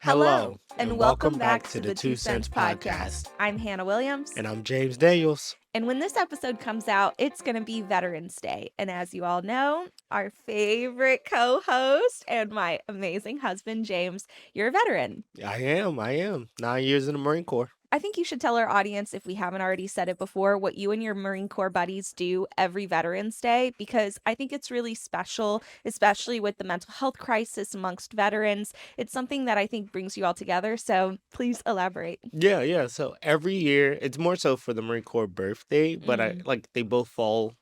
Hello, and welcome back to the 2 Cents Podcast. I'm Hannah Williams. And I'm James Daniels. And when this episode comes out, it's going to be Veterans Day. And as you all know, our favorite co host and my amazing husband, James, you're a veteran. I am. 9 years in the Marine Corps. I think you should tell our audience, if we haven't already said it before, what you and your Marine Corps buddies do every Veterans Day, because I think it's really special, especially with the mental health crisis amongst veterans. It's something that I think brings you all together. So please elaborate. Yeah. So every year, it's more so for the Marine Corps birthday, but Mm. they both fall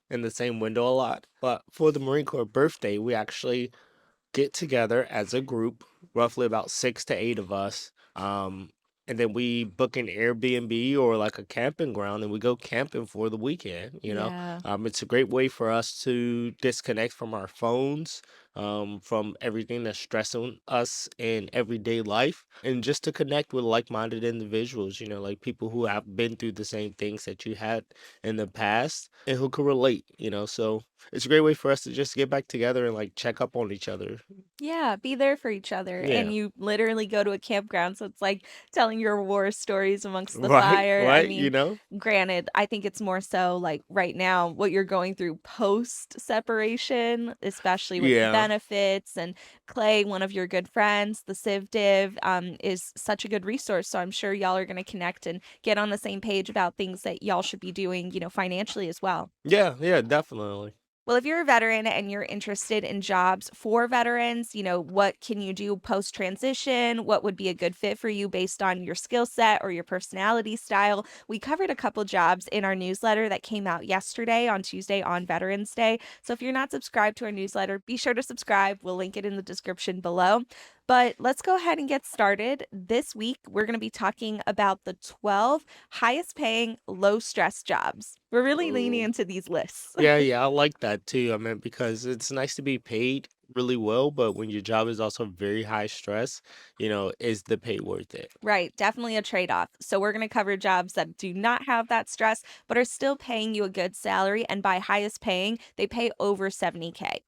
in the same window a lot. But for the Marine Corps birthday, we actually get together as a group, roughly about 6 to 8 of us. And then we book an Airbnb or like a camping ground and we go camping for the weekend. Yeah. It's a great way for us to disconnect from our phones, from everything that's stressing us in everyday life, and just to connect with like-minded individuals, like people who have been through the same things that you had in the past and who can relate. So it's a great way for us to just get back together and like check up on each other. Yeah, be there for each other. Yeah. And you literally go to a campground. So it's like telling your war stories amongst the Right, fire. I right, mean, granted, I think it's more so like right now what you're going through post separation, especially with the Yeah. benefits. And Clay, one of your good friends, the Civ Div, is such a good resource. So I'm sure y'all are going to connect and get on the same page about things that y'all should be doing, financially as well. Yeah, definitely. Well, if you're a veteran and you're interested in jobs for veterans, what can you do post transition? What would be a good fit for you based on your skill set or your personality style? We covered a couple jobs in our newsletter that came out yesterday on Tuesday on Veterans Day. So if you're not subscribed to our newsletter, be sure to subscribe. We'll link it in the description below. But let's go ahead and get started. This week, we're going to be talking about the 12 highest paying, low stress jobs. We're really leaning Ooh. into these lists. Yeah, I like that too. I mean, because it's nice to be paid really well, but when your job is also very high stress, is the pay worth it? Right, definitely a trade-off. So we're going to cover jobs that do not have that stress, but are still paying you a good salary. And by highest paying, they pay over 70K.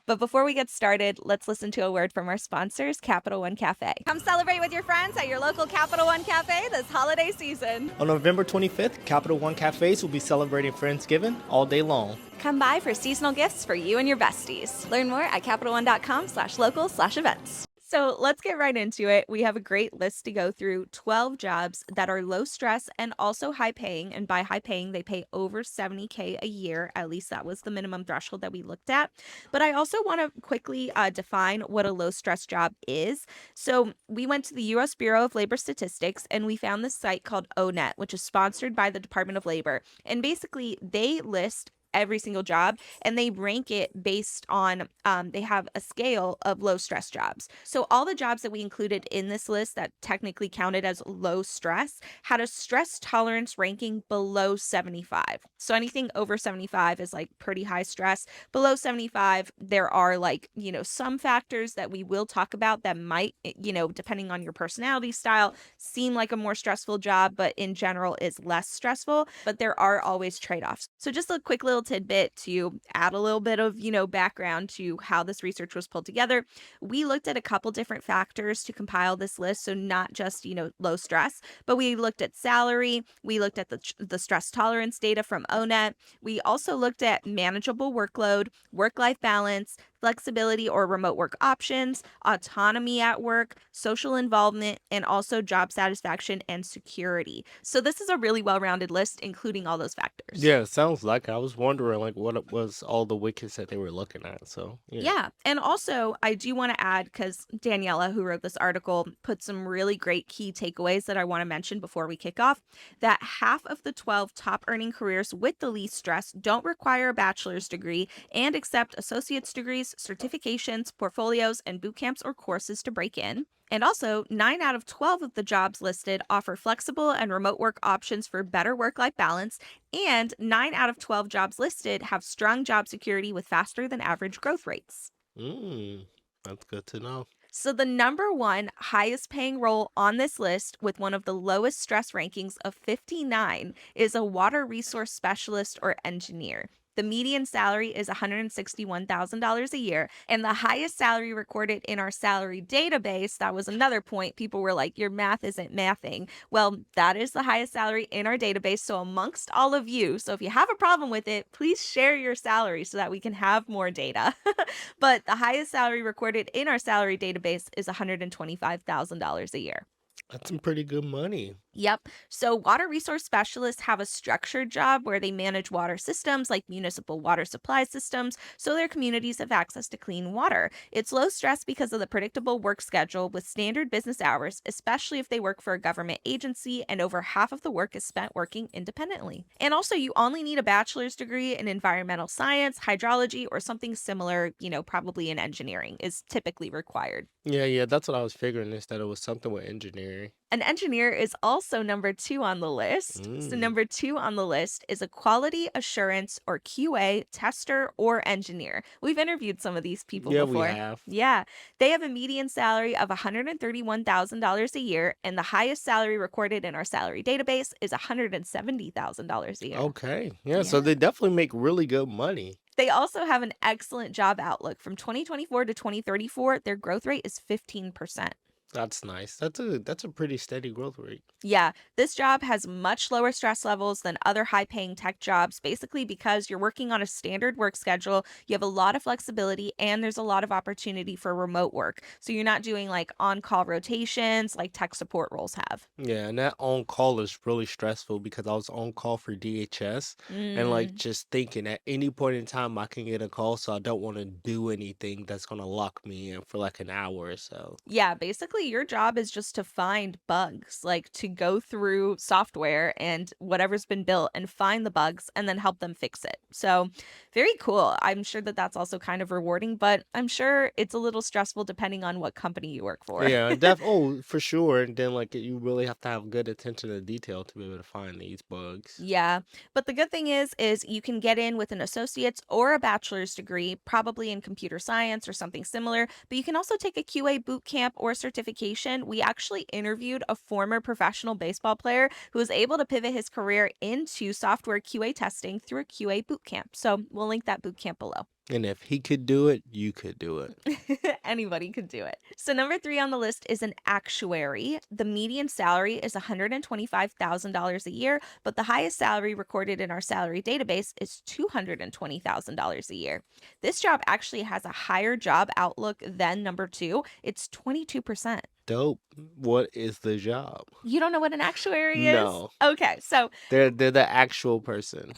But before we get started, let's listen to a word from our sponsors, Capital One Café. Come celebrate with your friends at your local Capital One Café this holiday season. On November 25th, Capital One Cafes will be celebrating Friendsgiving all day long. Come by for seasonal gifts for you and your besties. Learn more at CapitalOne.com/local/events. So let's get right into it. We have a great list to go through, 12 jobs that are low stress and also high paying. And by high paying, they pay over 70K a year. At least that was the minimum threshold that we looked at. But I also want to quickly define what a low stress job is. So we went to the US Bureau of Labor Statistics and we found this site called ONET, which is sponsored by the Department of Labor. And basically, they list every single job and they rank it based on they have a scale of low stress jobs. So all the jobs that we included in this list that technically counted as low stress had a stress tolerance ranking below 75. So anything over 75 is like pretty high stress. Below 75, there are some factors that we will talk about that might, depending on your personality style, seem like a more stressful job, but in general is less stressful. But there are always trade-offs. So just a quick little tidbit to add a little bit of, background to how this research was pulled together. We looked at a couple different factors to compile this list. So not just, low stress, but we looked at salary. We looked at the stress tolerance data from ONET. We also looked at manageable workload, work-life balance, flexibility or remote work options, autonomy at work, social involvement, and also job satisfaction and security. So this is a really well-rounded list, including all those factors. Yeah, it sounds like I was wondering like what it was all the wickets that they were looking at. So yeah. Yeah. And also, I do want to add, because Daniela, who wrote this article, put some really great key takeaways that I want to mention before we kick off, that half of the 12 top earning careers with the least stress don't require a bachelor's degree and accept associate's degrees, certifications, portfolios, and boot camps or courses to break in. And also, 9 out of 12 of the jobs listed offer flexible and remote work options for better work-life balance, and 9 out of 12 jobs listed have strong job security with faster than average growth rates. Mm, that's good to know. So, the number one highest paying role on this list with one of the lowest stress rankings of 59 is a water resource specialist or engineer. The median salary is $161,000 a year. And the highest salary recorded in our salary database, that was another point. People were like, your math isn't mathing. Well, that is the highest salary in our database. So, amongst all of you, so if you have a problem with it, please share your salary so that we can have more data. But the highest salary recorded in our salary database is $125,000 a year. That's some pretty good money. Yep. So, water resource specialists have a structured job where they manage water systems like municipal water supply systems so their communities have access to clean water. It's low stress because of the predictable work schedule with standard business hours, especially if they work for a government agency, and over half of the work is spent working independently. And also, you only need a bachelor's degree in environmental science, hydrology, or something similar, probably in engineering is typically required. Yeah, yeah, that's what I was figuring is that it was something with engineering. An engineer is also number 2 on the list. So, Mm. number 2 on the list is a quality assurance or QA tester or engineer. We've interviewed some of these people Yeah, we before. have. Yeah, they have a median salary of $131,000 a year, and the highest salary recorded in our salary database is $170,000 a year. Okay. Yeah, so Yeah. they definitely make really good money. They also have an excellent job outlook. From 2024 to 2034, their growth rate is 15%. That's nice. That's a pretty steady growth rate. Yeah, this job has much lower stress levels than other high paying tech jobs, basically because you're working on a standard work schedule. You have a lot of flexibility and there's a lot of opportunity for remote work. So you're not doing like on call rotations like tech support roles have. Yeah, and that on call is really stressful because I was on call for DHS and like Mm. just thinking at any point in time I can get a call, so I don't want to do anything that's gonna lock me in for like an hour or so. Yeah, basically your job is just to find bugs, like to go through software and whatever's been built and find the bugs and then help them fix it. So, very cool. I'm sure that that's also kind of rewarding, but I'm sure it's a little stressful depending on what company you work for. Yeah, for sure. And then like you really have to have good attention to detail to be able to find these bugs. Yeah, but the good thing is you can get in with an associate's or a bachelor's degree, probably in computer science or something similar, but you can also take a QA boot camp or certification. We actually interviewed a former professional baseball player who was able to pivot his career into software QA testing through a QA boot camp. So, we'll link that boot camp below. And if he could do it, you could do it. Anybody could do it. So, number 3 on the list is an actuary. The median salary is $125,000 a year, but the highest salary recorded in our salary database is $220,000 a year. This job actually has a higher job outlook than number 2. It's 22%. Dope. What is the job? You don't know what an actuary is? No. Okay, so They're the actual person.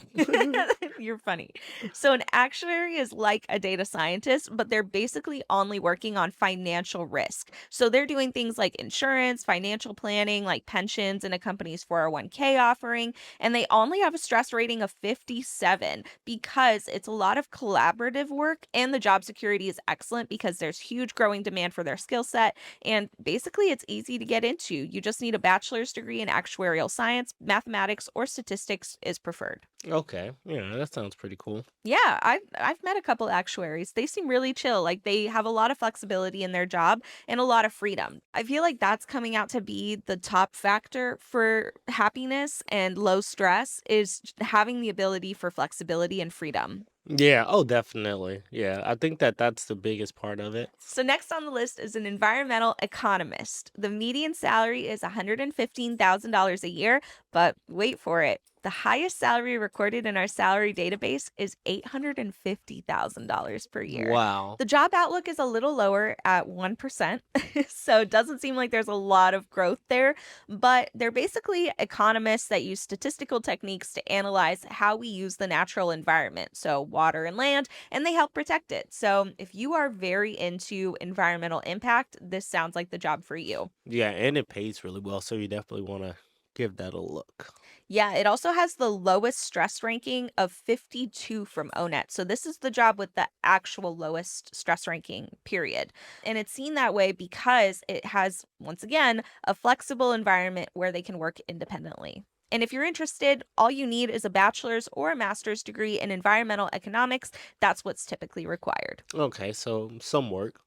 you're funny. So, an actuary is like a data scientist, but they're basically only working on financial risk. So, they're doing things like insurance, financial planning, like pensions in a company's 401k offering. And they only have a stress rating of 57 because it's a lot of collaborative work. And the job security is excellent because there's huge growing demand for their skill set. And basically, it's easy to get into. You just need a bachelor's degree in actuarial science, mathematics, or statistics is preferred. Okay. Yeah, that sounds pretty cool. Yeah, I've met a couple actuaries. They seem really chill. Like they have a lot of flexibility in their job and a lot of freedom. I feel like that's coming out to be the top factor for happiness and low stress is having the ability for flexibility and freedom. Yeah, oh, definitely. Yeah, I think that that's the biggest part of it. So, next on the list is an environmental economist. The median salary is $115,000 a year, but wait for it. The highest salary recorded in our salary database is $850,000 per year. Wow. The job outlook is a little lower at 1%, so it doesn't seem like there's a lot of growth there, but they're basically economists that use statistical techniques to analyze how we use the natural environment, so water and land, and they help protect it. So, if you are very into environmental impact, this sounds like the job for you. Yeah, and it pays really well, so you definitely want to give that a look. Yeah, it also has the lowest stress ranking of 52 from ONET. So this is the job with the actual lowest stress ranking, period. And it's seen that way because it has, once again, a flexible environment where they can work independently. And if you're interested, all you need is a bachelor's or a master's degree in environmental economics. That's what's typically required. Okay, so some work.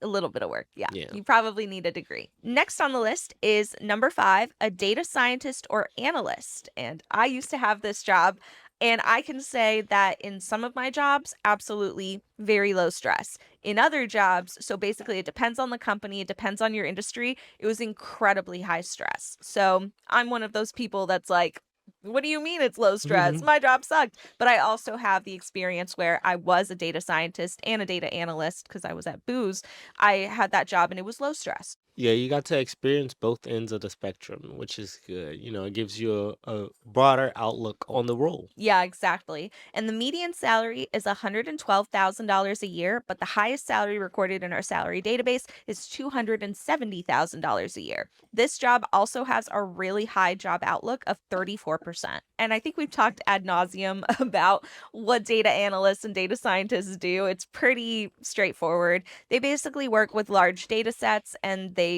A little bit of work. Yeah. Yeah. You probably need a degree. Next on the list is number 5, a data scientist or analyst. And I used to have this job. And I can say that in some of my jobs, absolutely very low stress. In other jobs, so basically it depends on the company, it depends on your industry, it was incredibly high stress. So I'm one of those people that's like, what do you mean it's low stress? My job sucked. But I also have the experience where I was a data scientist and a data analyst because I was at Booz. I had that job and it was low stress. Yeah, you got to experience both ends of the spectrum, which is good. It gives you a broader outlook on the role. Yeah, exactly. And the median salary is $112,000 a year, but the highest salary recorded in our salary database is $270,000 a year. This job also has a really high job outlook of 34%. And I think we've talked ad nauseum about what data analysts and data scientists do. It's pretty straightforward. They basically work with large data sets and they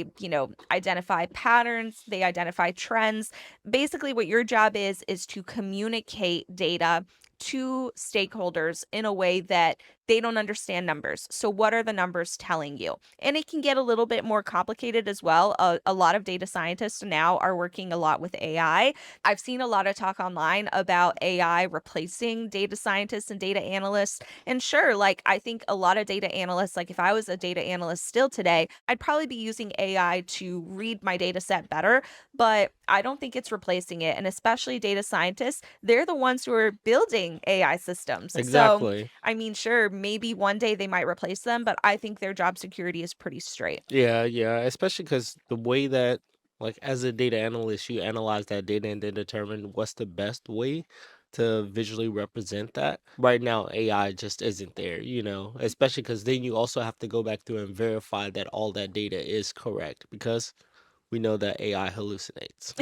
identify patterns, they identify trends. Basically what your job is to communicate data to stakeholders in a way that they don't understand numbers. So what are the numbers telling you? And it can get a little bit more complicated as well. A lot of data scientists now are working a lot with AI. I've seen a lot of talk online about AI replacing data scientists and data analysts. And sure, like I think a lot of data analysts, like if I was a data analyst still today, I'd probably be using AI to read my data set better, but I don't think it's replacing it. And especially data scientists, they're the ones who are building AI systems. So, Exactly. I mean, sure, maybe one day they might replace them, but I think their job security is pretty straight. Yeah, yeah, especially because the way that, like, as a data analyst, you analyze that data and then determine what's the best way to visually represent that. Right now, AI just isn't there, especially because then you also have to go back through and verify that all that data is correct because we know that AI hallucinates.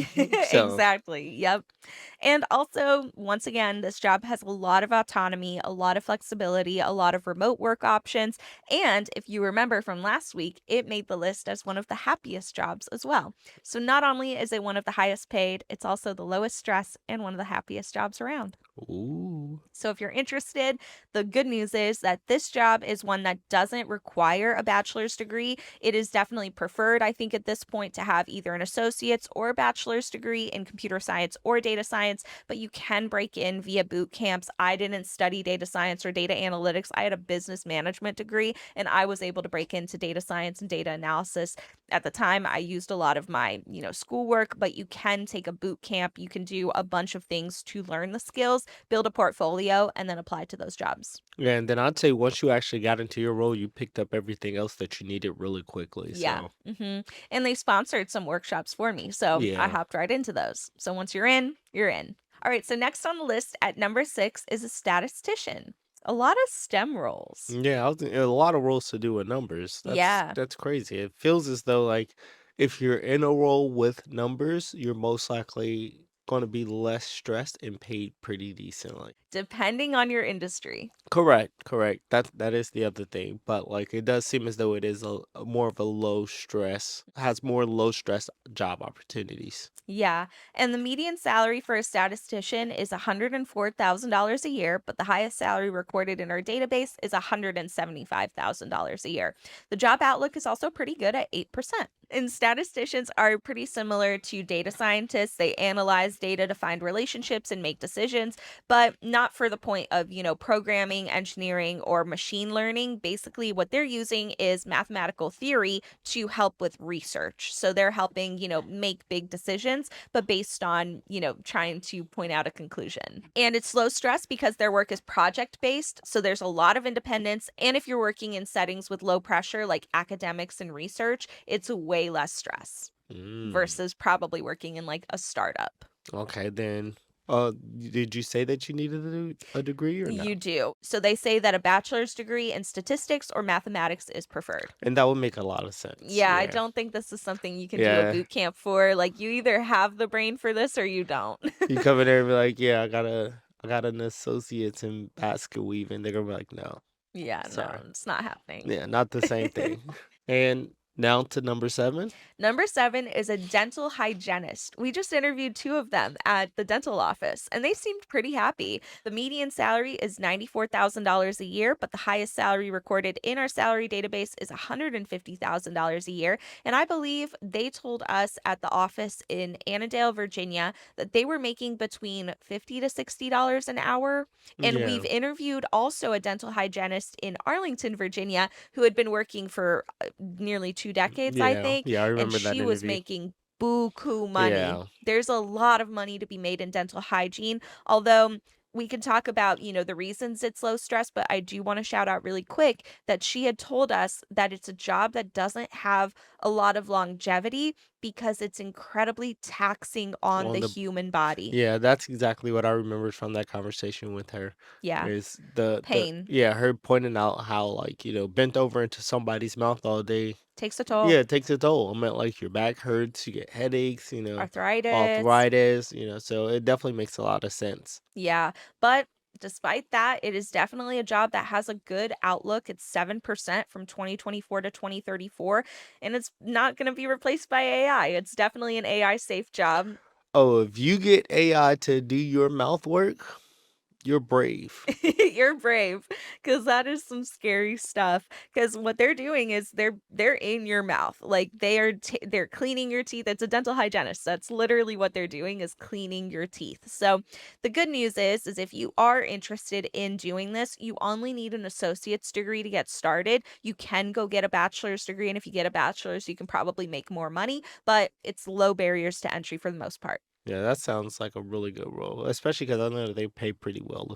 So, Exactly. Yep. And also, once again, this job has a lot of autonomy, a lot of flexibility, a lot of remote work options. And if you remember from last week, it made the list as one of the happiest jobs as well. So not only is it one of the highest paid, it's also the lowest stress and one of the happiest jobs around. ooh, So, if you're interested, the good news is that this job is one that doesn't require a bachelor's degree. It is definitely preferred, I think, at this point to have either an associate's or a bachelor's degree in computer science or data science, but you can break in via boot camps. I didn't study data science or data analytics. I had a business management degree, and I was able to break into data science and data analysis. At the time, I used a lot of my schoolwork, but you can take a boot camp. You can do a bunch of things to learn the skills, build a portfolio, and then apply to those jobs. yeah, and then I'd say once you actually got into your role, you picked up everything else that you needed really quickly. Yeah. So, And they sponsored some workshops for me, so I yeah. hopped right into those. So once you're in, you're in. All right, so next on the list at number 6 is a statistician. A lot of STEM roles. Yeah, a lot of roles to do with numbers. That's Yeah. that's crazy. It feels as though like if you're in a role with numbers, you're most likely going to be less stressed and paid pretty decently. Depending on your industry. Correct, correct. That is the other thing. But like it does seem as though it is a more of a low stress, has more low stress job opportunities. Yeah, and the median salary for a statistician is $104,000 a year, but the highest salary recorded in our database is $175,000 a year. The job outlook is also pretty good at 8%. And statisticians are pretty similar to data scientists. They analyze data to find relationships and make decisions, but not for the point of programming, engineering, or machine learning. Basically, what they're using is mathematical theory to help with research. So they're helping make big decisions, but based on trying to point out a conclusion. And it's low stress because their work is project based. So there's a lot of independence. And if you're working in settings with low pressure, like academics and research, it's way less stress Mm. versus probably working in like a startup. Okay, then. Did you say that you needed a degree or no? You do. So they say that a bachelor's degree in statistics or mathematics is preferred. And that would make a lot of sense. Yeah, I Yeah. don't think this is something you can do a Yeah. boot camp for. Like, you either have the brain for this or you don't. You come in there and be like, "Yeah, I got an associate's in basket weaving." They're gonna be like, "No, Yeah, no, sorry." it's not happening. Yeah, not the same thing. And Now to number 7. Number 7 is a dental hygienist. We just interviewed 2 of them at the dental office, and they seemed pretty happy. The median salary is $94,000 a year, but the highest salary recorded in our salary database is $150,000 a year. And I believe they told us at the office in Annandale, Virginia, that they were making between $50 to $60 an hour. And Yeah. we've interviewed also a dental hygienist in Arlington, Virginia, who had been working for nearly 2 decades, I Yeah. think, Yeah, I and remember that she was interview. making buku money. Yeah. There's a lot of money to be made in dental hygiene, although we can talk about, the reasons it's low stress, but I do wanna shout out really quick that she had told us that it's a job that doesn't have a lot of longevity because it's incredibly taxing on the On the human body. Yeah, that's exactly what I remembered from that conversation with her. Yeah, Is the pain yeah, her pointing out how, like, bent over into somebody's mouth all day. takes a toll. Yeah, it takes a toll. I mean, like, your back hurts, you get headaches, Arthritis. arthritis, so it definitely makes a lot of sense. Yeah, but despite that, it is definitely a job that has a good outlook. It's 7% from 2024 to 2034, and it's not going to be replaced by AI. It's definitely an AI safe job. Oh, if you get AI to do your mouth work, you're brave. You're brave, because that is some scary stuff. Because what they're doing is they're in your mouth, like they're cleaning your teeth. It's a dental hygienist. That's literally what they're doing is cleaning your teeth. So the good news is if you are interested in doing this, you only need an associate's degree to get started. You can go get a bachelor's degree, and if you get a bachelor's, you can probably make more money, but it's low barriers to entry for the most part. Yeah, that sounds like a really good role, especially because I know that they pay pretty well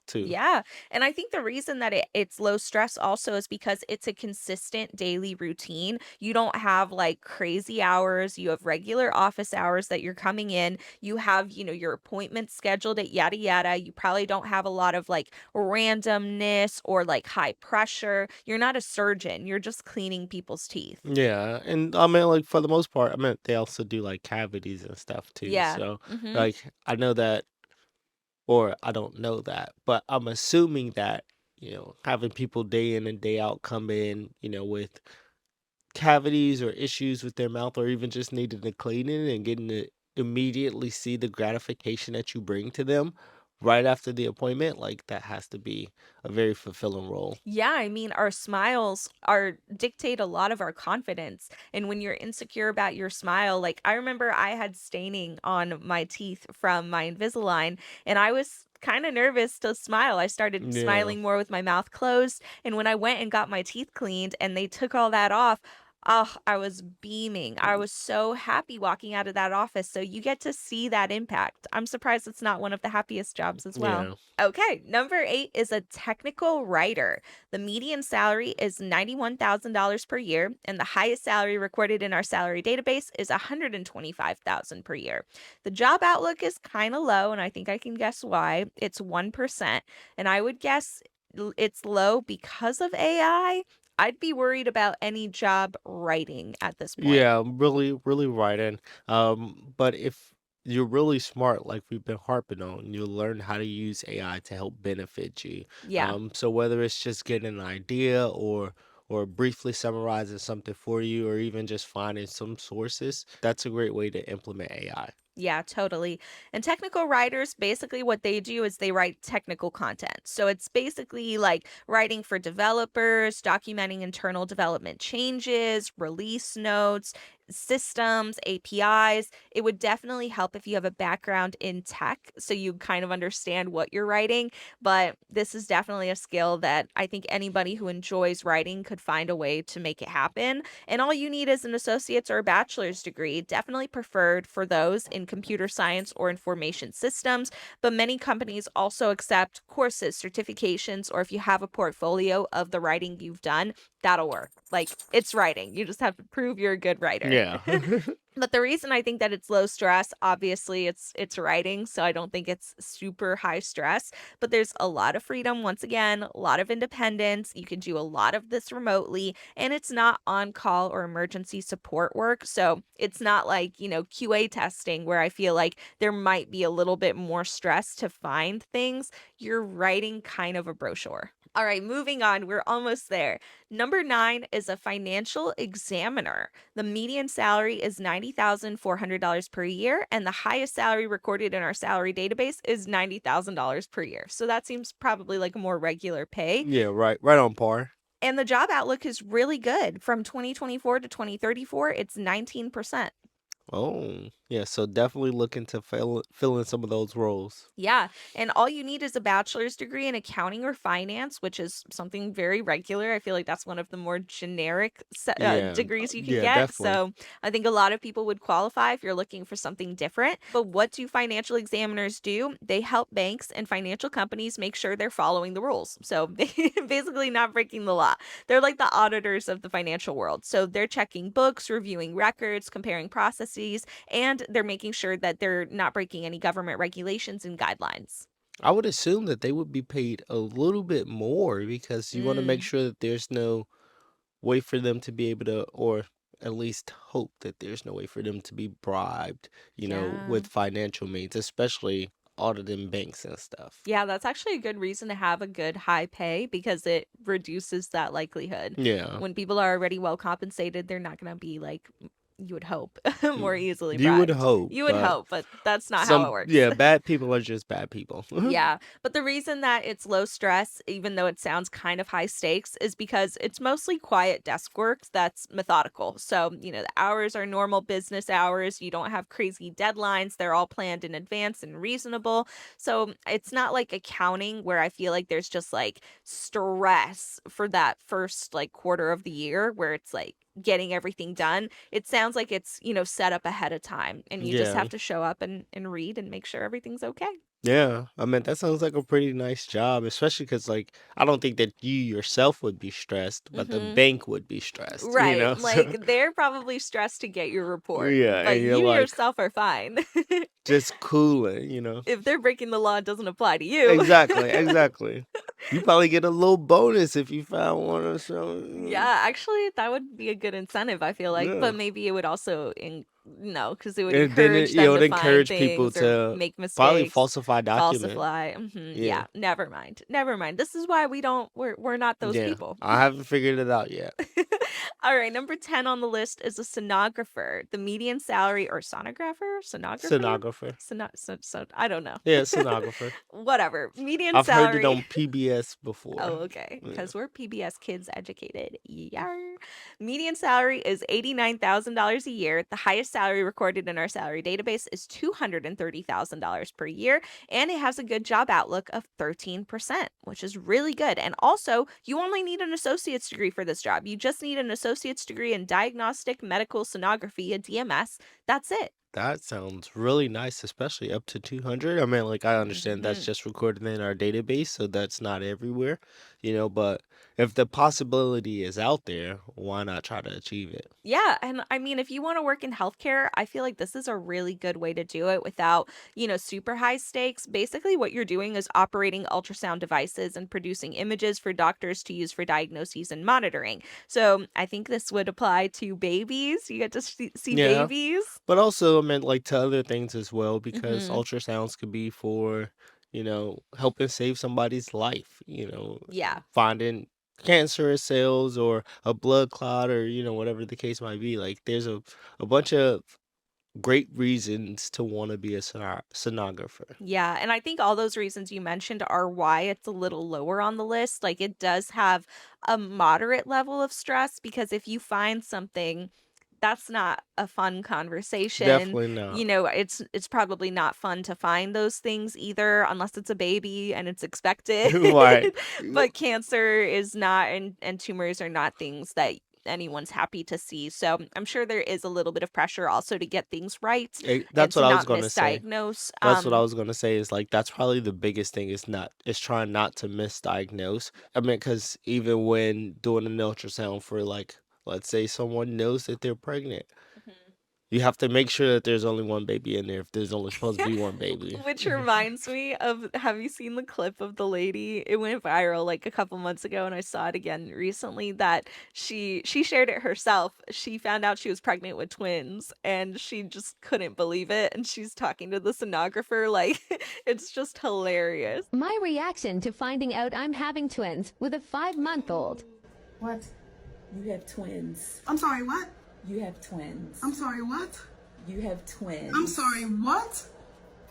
too. Yeah, and I think the reason that it's low stress also is because it's a consistent daily routine. You don't have like crazy hours. You have regular office hours that you're coming in. You have, your appointments scheduled at yada yada. You probably don't have a lot of like randomness or like high pressure. You're not a surgeon. You're just cleaning people's teeth. Yeah, and I mean, like, for the most part, I mean, they also do like cavities and stuff too. Yeah. So, Mhm. like, I know that, or I don't know that, but I'm assuming that, having people day in and day out come in, with cavities or issues with their mouth, or even just needing to clean it and getting to immediately see the gratification that you bring to them right after the appointment, like, that has to be a very fulfilling role. Yeah, I mean, our smiles are dictate a lot of our confidence. And when you're insecure about your smile, like I remember I had staining on my teeth from my Invisalign, and I was kind of nervous to smile. I started Yeah. smiling more with my mouth closed. And when I went and got my teeth cleaned and they took all that off, oh, I was beaming. I was so happy walking out of that office. So you get to see that impact. I'm surprised it's not one of the happiest jobs as well. Yeah. Okay, number 8 is a technical writer. The median salary is $91,000 per year, and the highest salary recorded in our salary database is $125,000 per year. The job outlook is kind of low, and I think I can guess why. It's 1%, and I would guess it's low because of AI. I'd be worried about any job writing at this point. Yeah, really, really right in. But if you're really smart, like we've been harping on, you'll learn how to use AI to help benefit you. Yeah. So whether it's just getting an idea or briefly summarizing something for you, or even just finding some sources, that's a great way to implement AI. Yeah, totally. And technical writers, basically what they do is they write technical content. So it's basically like writing for developers, documenting internal development changes, release notes, systems, APIs. It would definitely help if you have a background in tech so you kind of understand what you're writing. But this is definitely a skill that I think anybody who enjoys writing could find a way to make it happen. And all you need is an associate's or a bachelor's degree, definitely preferred for those in computer science or information systems. But many companies also accept courses, certifications, or if you have a portfolio of the writing you've done, that'll work. Like it's writing. You just have to prove you're a good writer. Yeah. But the reason I think that it's low stress, obviously it's writing, so I don't think it's super high stress, but there's a lot of freedom once again, a lot of independence. You can do a lot of this remotely, and it's not on call or emergency support work. So, it's not like, QA testing where I feel like there might be a little bit more stress to find things. You're writing kind of a brochure. All right, moving on. We're almost there. Number 9 is a financial examiner. The median salary is $90,400 per year, and the highest salary recorded in our salary database is $90,000 per year. So that seems probably like a more regular pay. Yeah, right on par. And the job outlook is really good. From 2024 to 2034, it's 19%. Oh, yeah, so definitely looking to fill in some of those roles. Yeah, and all you need is a bachelor's degree in accounting or finance, which is something very regular. I feel like that's one of the more generic Yeah, degrees you could yeah, get. definitely. So I think a lot of people would qualify if you're looking for something different. But what do financial examiners do? They help banks and financial companies make sure they're following the rules. So basically, not breaking the law. They're like the auditors of the financial world. So they're checking books, reviewing records, comparing processes, and they're making sure that they're not breaking any government regulations and guidelines. I would assume that they would be paid a little bit more because you want to make Mm, sure that there's no way for them to be able to, or at least hope that there's no way for them to be bribed, yeah. with financial means, especially auditing banks and stuff. Yeah, that's actually a good reason to have a good high pay because it reduces that likelihood. Yeah. When people are already well compensated, they're not going to be like, you would hope, more Mm. easily You would bribed. hope, You would but hope, but that's not how it works. yeah, bad people are just bad people. Yeah, but the reason that it's low stress, even though it sounds kind of high stakes, is because it's mostly quiet desk work that's methodical. So, the hours are normal business hours. You don't have crazy deadlines. They're all planned in advance and reasonable. So, it's not like accounting where I feel like there's just like stress for that first like quarter of the year where it's like getting everything done. It sounds like it's, set up ahead of time and you just Yeah. have to show up and read and make sure everything's okay. Yeah, I mean, that sounds like a pretty nice job, especially because, like, I don't think that you yourself would be stressed, but the Mhm. bank would be stressed, Right, So, like, they're probably stressed to get your report, yeah, but and you're you like yourself are fine. just cooling. If they're breaking the law, it doesn't apply to you. Exactly, exactly. You probably get a little bonus if you found one or something. Yeah, actually, that would be a good incentive, I feel like, Yeah. but maybe it would also no, because it would And then encourage it them would to find encourage people things or to make probably mistakes, falsify document. falsify. Mhm, Yeah. yeah, never mind, never mind. This is why we're not those Yeah. people. I haven't figured it out yet. All right, number 10 on the list is a sonographer. The median salary or sonographer? Sonographer? Sonographer. I don't know. Yeah, sonographer. Whatever. Median I've heard it salary. on PBS Oh, before. okay. Yeah. Because we're PBS kids educated. Yar. Median salary is $89,000 a year. The highest salary recorded in our salary database is $230,000 per year. And it has a good job outlook of 13%, which is really good. And also, you only need an associate's degree for this job. You just need an associate's degree in diagnostic medical sonography, a DMS. That's it. That sounds really nice, especially up to 200. I mean, like, I understand that's Mhm. just recorded in our database, so that's not everywhere, but if the possibility is out there, why not try to achieve it? Yeah, and I mean, if you want to work in healthcare, I feel like this is a really good way to do it without, super high stakes. Basically, what you're doing is operating ultrasound devices and producing images for doctors to use for diagnoses and monitoring. So I think this would apply to babies. You get to see Yeah, babies. but also, I meant like to other things as well, because Hmm. ultrasounds could be for, helping save somebody's life, Yeah. finding cancerous cells or a blood clot or, whatever the case might be. Like, there's a bunch of great reasons to want to be a sonographer. Yeah, and I think all those reasons you mentioned are why it's a little lower on the list. Like it does have a moderate level of stress because if you find something that's not a fun conversation, Definitely not. it's probably not fun to find those things either unless it's a baby and it's expected. Right. But cancer is not and tumors are not things that anyone's happy to see. So I'm sure there is a little bit of pressure also to get things right and That's to what I was not gonna say. misdiagnose. That's what I was gonna say is like that's probably the biggest thing is trying not to misdiagnose. I mean, because even when doing an ultrasound for like, let's say someone knows that they're pregnant, Mhm. You have to make sure that there's only one baby in there if there's only supposed to be one baby. Which reminds me of, have you seen the clip of the lady? It went viral like a couple months ago and I saw it again recently that she shared it herself. She found out she was pregnant with twins and she just couldn't believe it and she's talking to the sonographer like it's just hilarious. My reaction to finding out I'm having twins with a 5-month-old. What? You have twins. I'm sorry, what? You have twins. I'm sorry, what? You have twins. I'm sorry, what?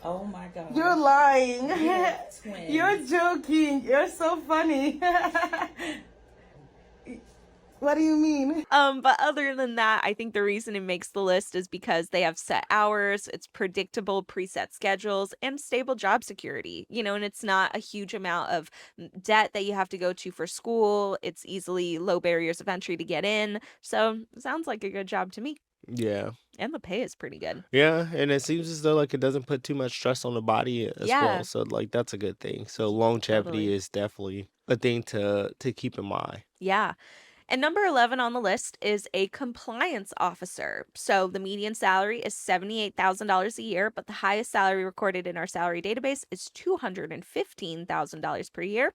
Oh my God. You're lying. You have twins. You're joking. You're so funny. What do you mean? But other than that, I think the reason it makes the list is because they have set hours, it's predictable preset schedules, and stable job security. And it's not a huge amount of debt that you have to go to for school. It's easily low barriers of entry to get in. So, sounds like a good job to me. Yeah. And the pay is pretty good. Yeah, and it seems as though like it doesn't put too much stress on the body as Yeah, well. So like that's a good thing. So longevity totally. is definitely a thing to keep in mind. Yeah. And number 11 on the list is a compliance officer. So the median salary is $78,000 a year, but the highest salary recorded in our salary database is $215,000 per year.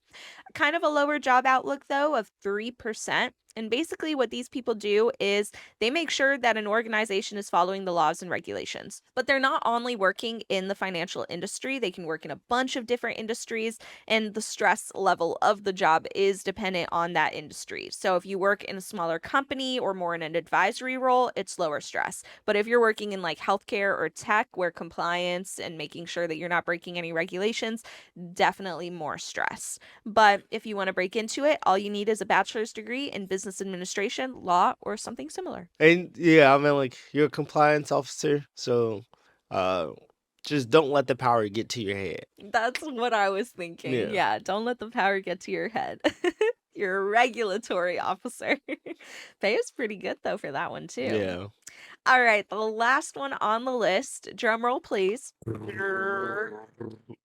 Kind of a lower job outlook, though, of 3%. And basically, what these people do is they make sure that an organization is following the laws and regulations. But they're not only working in the financial industry, they can work in a bunch of different industries, and the stress level of the job is dependent on that industry. So if you work in a smaller company or more in an advisory role, it's lower stress. But if you're working in like healthcare or tech, where compliance and making sure that you're not breaking any regulations, definitely more stress. But if you want to break into it, all you need is a bachelor's degree in business administration, law, or something similar. And yeah, I mean like you're a compliance officer, so uh just don't let the power get to your head. That's what I was thinking. Yeah. Yeah, don't let the power get to your head. You're a regulatory officer. Pay is pretty good though for that one too. Yeah. All right, the last one on the list, drum roll please,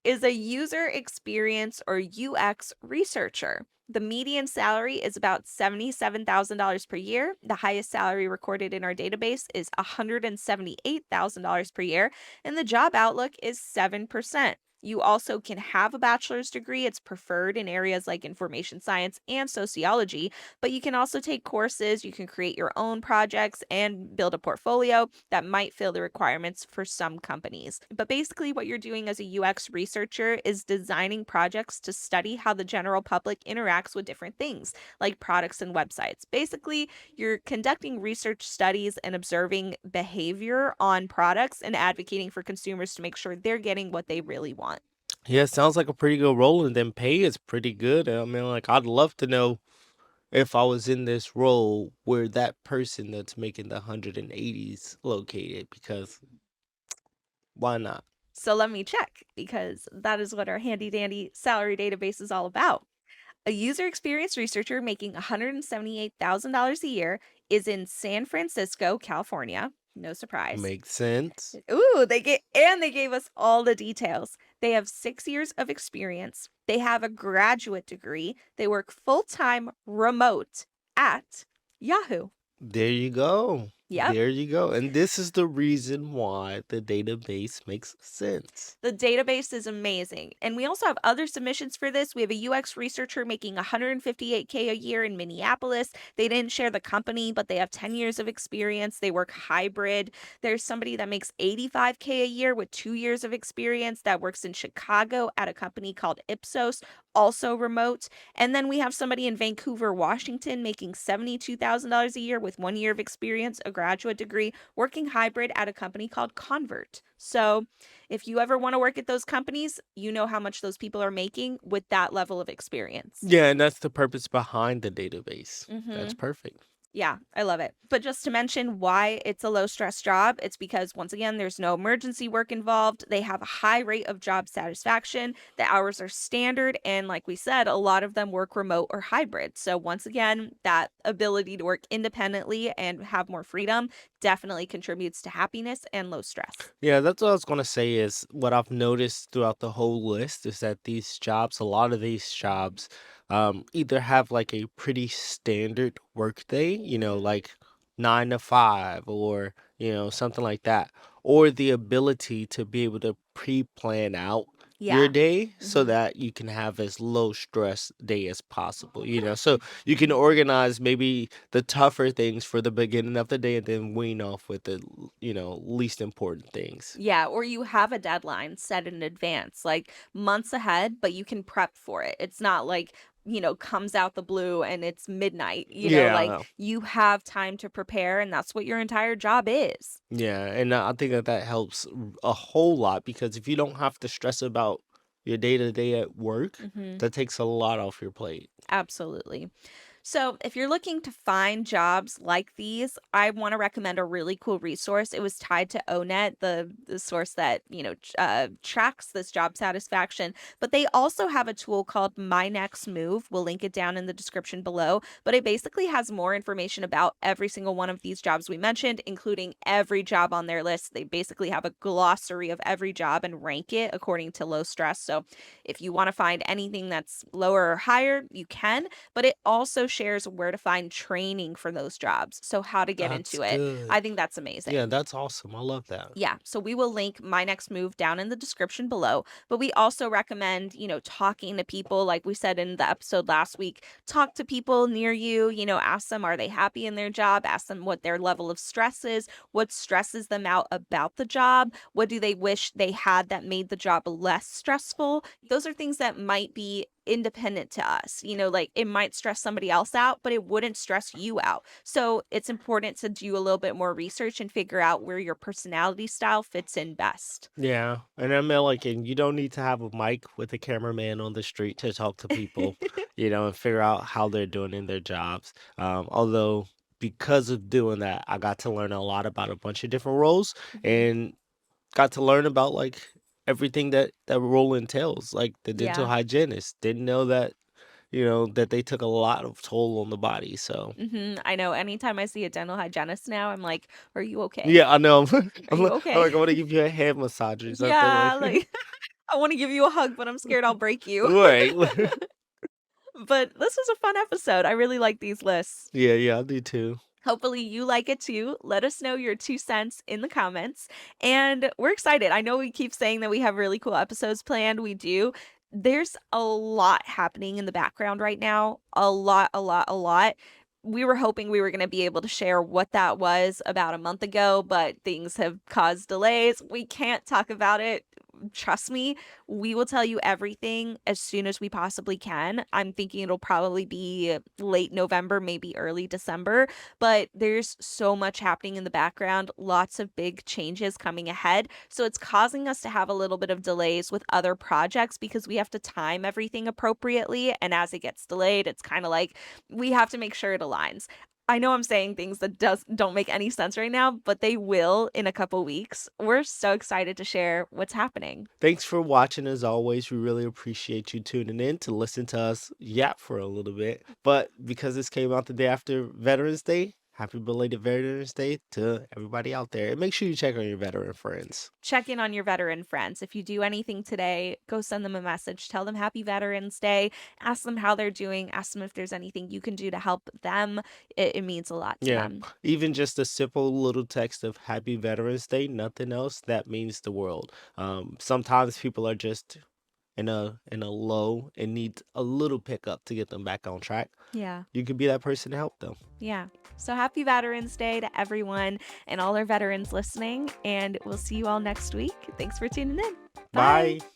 is a user experience or UX researcher. The median salary is about $77,000 per year. The highest salary recorded in our database is $178,000 per year, and the job outlook is 7%. You also can have a bachelor's degree. It's preferred in areas like information science and sociology, but you can also take courses, you can create your own projects and build a portfolio that might fill the requirements for some companies. But basically, what you're doing as a UX researcher is designing projects to study how the general public interacts with different things, like products and websites. Basically, you're conducting research studies and observing behavior on products and advocating for consumers to make sure they're getting what they really want. Yeah, it sounds like a pretty good role, and then pay is pretty good. I mean, like I'd love to know if I was in this role where that person that's making the 180s located, because why not? So let me check because that is what our handy dandy salary database is all about. A user experience researcher making $178,000 a year is in San Francisco, California. No surprise. Makes sense. Ooh, they gave us all the details. They have 6 years of experience. They have a graduate degree. They work full-time remote at Yahoo. There you go. Yep. There you go. And this is the reason why the database makes sense. The database is amazing. And we also have other submissions for this. We have a UX researcher making 158K a year in Minneapolis. They didn't share the company, but they have 10 years of experience. They work hybrid. There's somebody that makes 85K a year with 2 years of experience that works in Chicago at a company called Ipsos, also remote. And then we have somebody in Vancouver, Washington making $72,000 a year with 1 year of experience, a graduate degree, working hybrid at a company called Convert. So, if you ever want to work at those companies, you know how much those people are making with that level of experience. Yeah, and that's the purpose behind the database. That's Mhm. perfect. Yeah, I love it. But just to mention why it's a low stress job, it's because once again, there's no emergency work involved. They have a high rate of job satisfaction. The hours are standard. And like we said, a lot of them work remote or hybrid. So once again, that ability to work independently and have more freedom definitely contributes to happiness and low stress. Yeah, that's what I was gonna say is what I've noticed throughout the whole list is that these jobs, a lot of these jobs, either have like a pretty standard work day, like 9 to 5 or something like that, or the ability to be able to pre-plan out your Yeah. day so Mhm. that you can have as low stress day as possible, so you can organize maybe the tougher things for the beginning of the day and then wean off with the least important things. Yeah, or you have a deadline set in advance, like months ahead, but you can prep for it. It's not like, comes out the blue and it's midnight, like Yeah. you have time to prepare and that's what your entire job is. Yeah, and I think that helps a whole lot because if you don't have to stress about your day to day at work, Mhm. that takes a lot off your plate. Absolutely. So, if you're looking to find jobs like these, I want to recommend a really cool resource. It was tied to ONET, the source that tracks this job satisfaction. But they also have a tool called My Next Move. We'll link it down in the description below. But it basically has more information about every single one of these jobs we mentioned, including every job on their list. They basically have a glossary of every job and rank it according to low stress. So, if you want to find anything that's lower or higher, you can, but it also shares where to find training for those jobs. So, how to get That's into it. good. I think that's Yeah, amazing. that's awesome. I love that. Yeah, so we will link My Next Move down in the description below. But we also recommend, talking to people, like we said in the episode last week. Talk to people near you, ask them, are they happy in their job? Ask them what their level of stress is, what stresses them out about the job, what do they wish they had that made the job less stressful. Those are things that might be independent to us. Like it might stress somebody else out, but it wouldn't stress you out. So it's important to do a little bit more research and figure out where your personality style fits in best. Yeah, and I mean, like, and you don't need to have a mic with a cameraman on the street to talk to people, and figure out how they're doing in their jobs. Although, because of doing that, I got to learn a lot about a bunch of different roles Mhm. and got to learn about like everything that role entails. Like the dental Yeah. hygienist, didn't know that, that they took a lot of toll on the body. So, I know anytime I see a dental hygienist now, I'm like, "Are you okay? yeah, I know. Are I'm you like, I'm okay?" like, I want to give you a head massage or something. Yeah, Like, like I want to give you a hug, but I'm scared I'll break you. right. But this was a fun episode. I really like these lists. Yeah, yeah, I do too. Hopefully you like it too. Let us know your 2 cents in the comments. And we're excited. I know we keep saying that we have really cool episodes planned. We do. There's a lot happening in the background right now. A lot, a lot, a lot. We were hoping we were going to be able to share what that was about a month ago, but things have caused delays. We can't talk about it. Trust me, we will tell you everything as soon as we possibly can. I'm thinking it'll probably be late November, maybe early December, but there's so much happening in the background, lots of big changes coming ahead. So it's causing us to have a little bit of delays with other projects because we have to time everything appropriately. And as it gets delayed, it's kind of like we have to make sure it aligns. I know I'm saying things that don't make any sense right now, but they will in a couple weeks. We're so excited to share what's happening. Thanks for watching as always. We really appreciate you tuning in to listen to us yap for a little bit. But because this came out the day after Veterans Day, happy belated Veterans Day to everybody out there. And make sure you check on your veteran friends. Check in on your veteran friends. If you do anything today, go send them a message. Tell them Happy Veterans Day. Ask them how they're doing. Ask them if there's anything you can do to help them. It means a lot to Yeah, them. even just a simple little text of Happy Veterans Day, nothing else, that means the world. Sometimes people are just in a low and need a little pickup to get them back on track. Yeah. You could be that person to help them. Yeah. So happy Veterans Day to everyone and all our veterans listening. And we'll see you all next week. Thanks for tuning in. Bye. Bye.